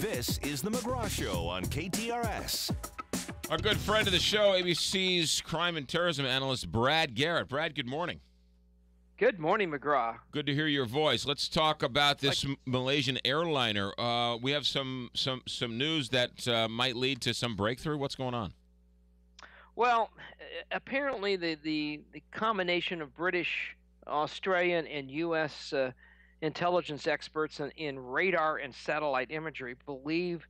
This is The McGraw Show on KTRS. Our good friend of the show, ABC's crime and terrorism analyst, Brad Garrett. Brad, good morning. Good morning, McGraw. Good to hear your voice. Let's talk about this Malaysian airliner. We have some news that might lead to some breakthrough. What's going on? Well, apparently the combination of British, Australian, and U.S. Intelligence experts in radar and satellite imagery believe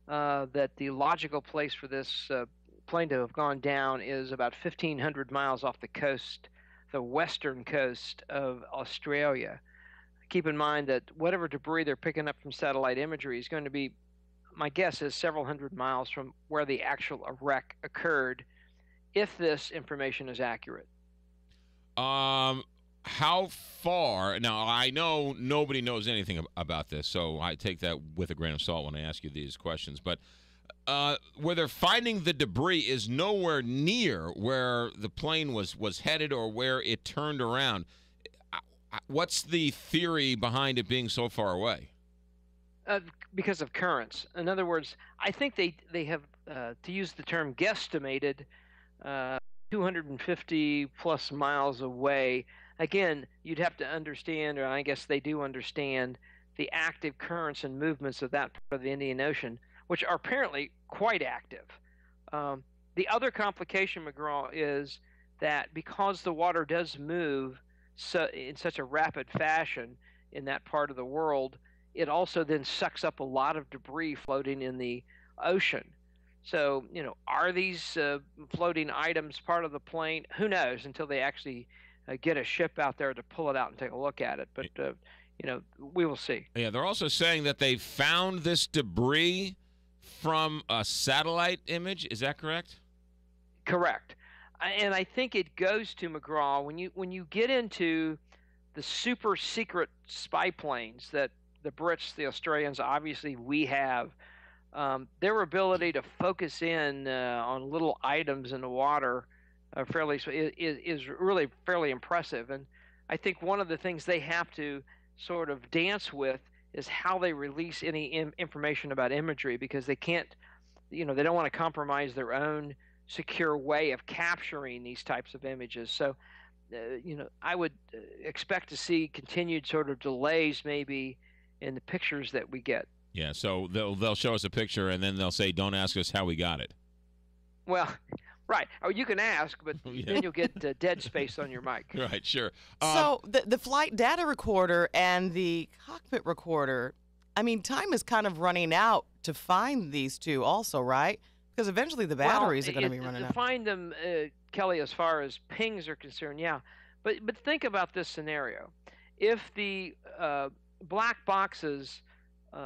that the logical place for this plane to have gone down is about 1,500 miles off the coast, the western coast of Australia. Keep in mind that whatever debris they're picking up from satellite imagery is going to be, my guess is, several hundred miles from where the actual wreck occurred, if this information is accurate. How far? Now, I know nobody knows anything about this, so I take that with a grain of salt when I ask you these questions. But where they're finding the debris is nowhere near where the plane was headed or where it turned around. What's the theory behind it being so far away? Because of currents. In other words, I think they have, to use the term, guesstimated 250 plus miles away. Again, you'd have to understand, or I guess they do understand, the active currents and movements of that part of the Indian Ocean, which are apparently quite active. The other complication, McGraw, is that because the water does move in such a rapid fashion in that part of the world, it also then sucks up a lot of debris floating in the ocean. So, are these floating items part of the plane? Who knows until they actually get a ship out there to pull it out and take a look at it. But, we will see. Yeah, they're also saying that they found this debris from a satellite image. Is that correct? Correct. And I think it goes to, McGraw, when you get into the super secret spy planes that the Brits, the Australians, obviously we have, their ability to focus in on little items in the water is really fairly impressive. And I think one of the things they have to sort of dance with is how they release any information about imagery, because they can't, they don't want to compromise their own secure way of capturing these types of images. So, I would expect to see continued sort of delays maybe in the pictures that we get. Yeah, so they'll show us a picture and then they'll say, "Don't ask us how we got it." Well, right. Or you can ask, but then you'll get dead space on your mic. Right, sure. So the flight data recorder and the cockpit recorder, I mean, time is kind of running out to find these two also, right? Because eventually the batteries are going to be running out. To find them, Kelly, as far as pings are concerned, yeah. But think about this scenario. If the black boxes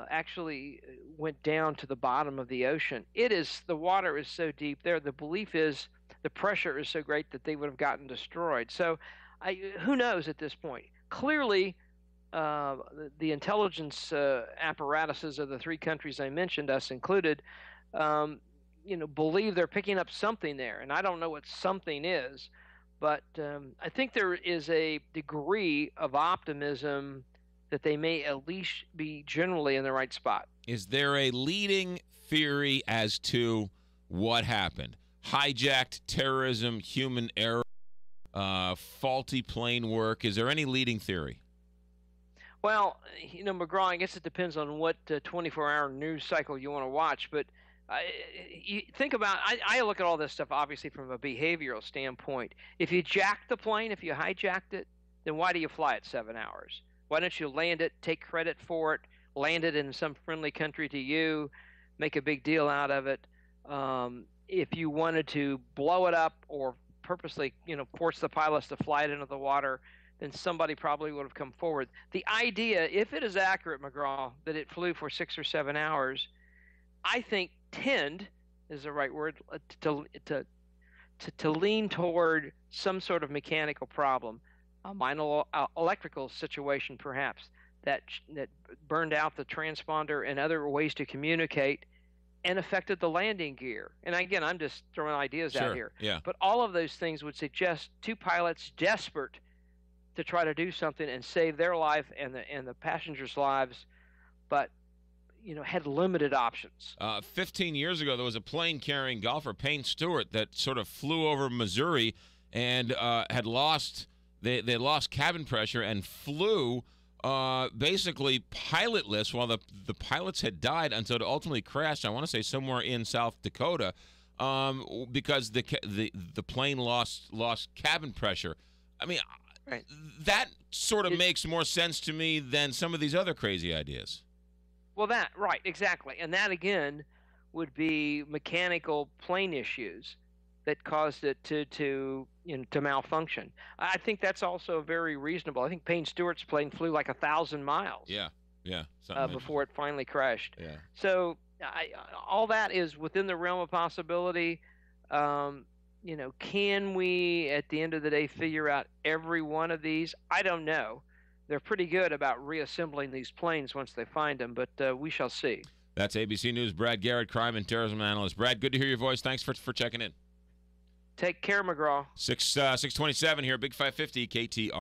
actually went down to the bottom of the ocean, the water is so deep there, the belief is the pressure is so great that they would have gotten destroyed. So who knows at this point? Clearly, the intelligence apparatuses of the three countries I mentioned, us included, believe they're picking up something there. And I don't know what something is, but I think there is a degree of optimism that they may at least be generally in the right spot. Is there a leading theory as to what happened? Hijacked, terrorism, human error, faulty plane work? Is there any leading theory? Well, McGraw, I guess it depends on what 24-hour news cycle you want to watch. But you think about, I look at all this stuff obviously from a behavioral standpoint. If you jacked the plane, if you hijacked it, then why do you fly it 7 hours? Why don't you land it, take credit for it, land it in some friendly country to you, make a big deal out of it? If you wanted to blow it up or purposely, force the pilots to fly it into the water, then somebody probably would have come forward. The idea, if it is accurate, McGraw, that it flew for 6 or 7 hours, I think tend is the right word to lean toward some sort of mechanical problem. A minor electrical situation, perhaps, that burned out the transponder and other ways to communicate and affected the landing gear. And again, I'm just throwing ideas out here. Yeah. But all of those things would suggest two pilots desperate to try to do something and save their life and the passengers' lives. But had limited options. 15 years ago, there was a plane-carrying golfer, Payne Stewart, that sort of flew over Missouri and had lost. They lost cabin pressure and flew basically pilotless while the pilots had died until it ultimately crashed. I want to say somewhere in South Dakota because the plane lost cabin pressure. I mean, Right. that sort of makes more sense to me than some of these other crazy ideas. Well, right, exactly. And that, again, would be mechanical plane issues that caused it to malfunction. I think that's also very reasonable. I think Payne Stewart's plane flew like 1,000 miles before it finally crashed. Yeah. So all that is within the realm of possibility. Can we, at the end of the day, figure out every one of these? I don't know. They're pretty good about reassembling these planes once they find them, but we shall see. That's ABC News' Brad Garrett, crime and terrorism analyst. Brad, good to hear your voice. Thanks for checking in. Take care, McGraw. 627 here, Big 550, KTR.